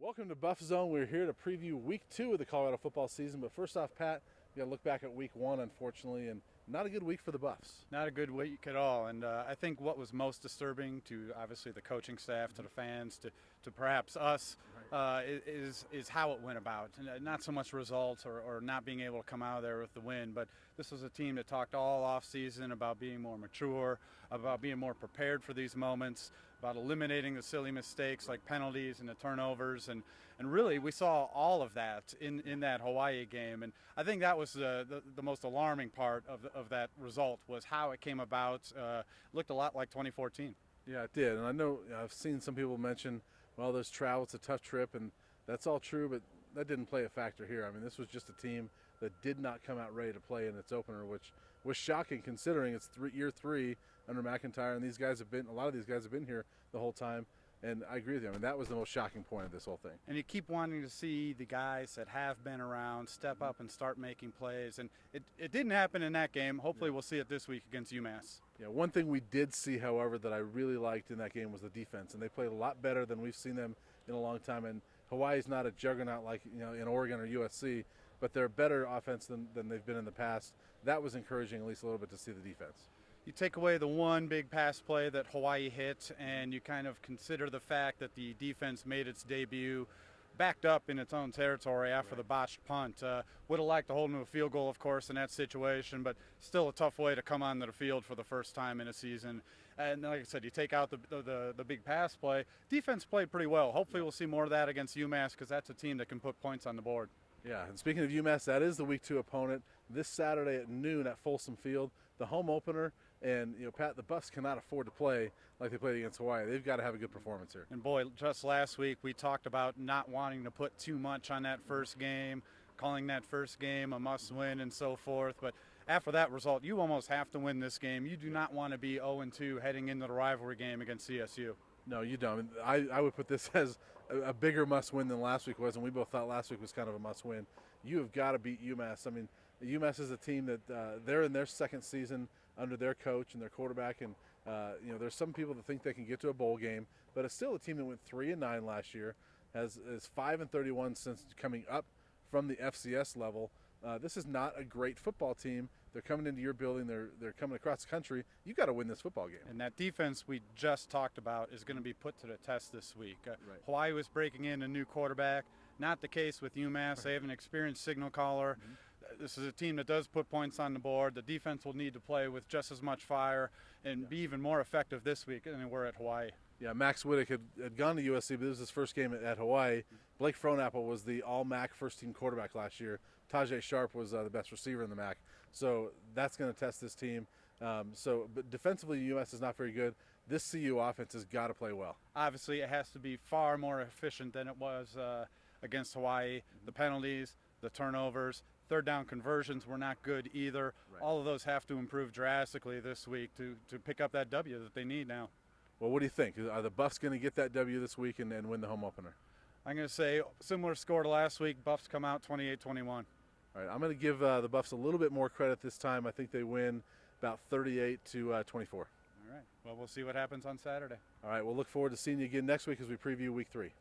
Welcome to Buffzone. We're here to preview week 2 of the Colorado football season. But first off, Pat, we got to look back at week 1, unfortunately, and not a good week for the Buffs. Not a good week at all. And I think what was most disturbing to obviously the coaching staff, to the fans, to perhaps us, is how it went about. And not so much results or not being able to come out of there with the win, but this was a team that talked all off season about being more mature, about being more prepared for these moments, about eliminating the silly mistakes like penalties and the turnovers. And really, we saw all of that in that Hawaii game. And I think that was the most alarming part of that result, was how it came about. Looked a lot like 2014. Yeah, it did. And I know I've seen some people mention, well, there's travel, it's a tough trip, and that's all true, but that didn't play a factor here. I mean, this was just a team that did not come out ready to play in its opener, which was shocking considering it's year 3 under McIntyre, and a lot of these guys have been here the whole time. And I agree with you. I mean, that was the most shocking point of this whole thing. And you keep wanting to see the guys that have been around step up and start making plays. And it didn't happen in that game. Hopefully we'll see it this week against UMass. Yeah, one thing we did see, however, that I really liked in that game was the defense. And they played a lot better than we've seen them in a long time. And Hawaii's not a juggernaut like in Oregon or USC, but they're a better offense than they've been in the past. That was encouraging, at least a little bit, to see the defense. You take away the one big pass play that Hawaii hit, and you kind of consider the fact that the defense made its debut backed up in its own territory after the botched punt. Would have liked to hold them to a field goal, of course, in that situation, but still a tough way to come onto the field for the first time in a season. And like I said, you take out the big pass play. Defense played pretty well. Hopefully we'll see more of that against UMass, because that's a team that can put points on the board. Yeah, and speaking of UMass, that is the Week 2 opponent this Saturday at noon at Folsom Field, the home opener. And, Pat, the Buffs cannot afford to play like they played against Hawaii. They've got to have a good performance here. And, boy, just last week we talked about not wanting to put too much on that first game, calling that first game a must-win and so forth. But after that result, you almost have to win this game. You do not want to be 0-2 heading into the rivalry game against CSU. No, you don't. I would put this as a bigger must-win than last week was, and we both thought last week was kind of a must-win. You have got to beat UMass. I mean, UMass is a team that they're in their second season under their coach and their quarterback, and there's some people that think they can get to a bowl game, but it's still a team that went 3-9 last year, is 5-31 since coming up from the FCS level. This is not a great football team. They're coming into your building. They're coming across the country. You got to win this football game. And that defense we just talked about is going to be put to the test this week. Right. Hawaii was breaking in a new quarterback. Not the case with UMass. They have an experienced signal caller. Mm-hmm. This is a team that does put points on the board. The defense will need to play with just as much fire and be even more effective this week than they were at Hawaii. Yeah, Max Wittick had gone to USC, but this was his first game at Hawaii. Blake Fronapple was the all-MAC first-team quarterback last year. Tajay Sharp was the best receiver in the MAC. So that's going to test this team. But defensively, UMass is not very good. This CU offense has got to play well. Obviously, it has to be far more efficient than it was against Hawaii. The penalties, the turnovers, third down conversions were not good either. Right. All of those have to improve drastically this week to pick up that W that they need now. Well, what do you think? Are the Buffs going to get that W this week and win the home opener? I'm going to say similar score to last week. Buffs come out 28-21. All right, I'm going to give the Buffs a little bit more credit this time. I think they win about 38-24. All right. Well, we'll see what happens on Saturday. All right, we'll look forward to seeing you again next week as we preview Week 3.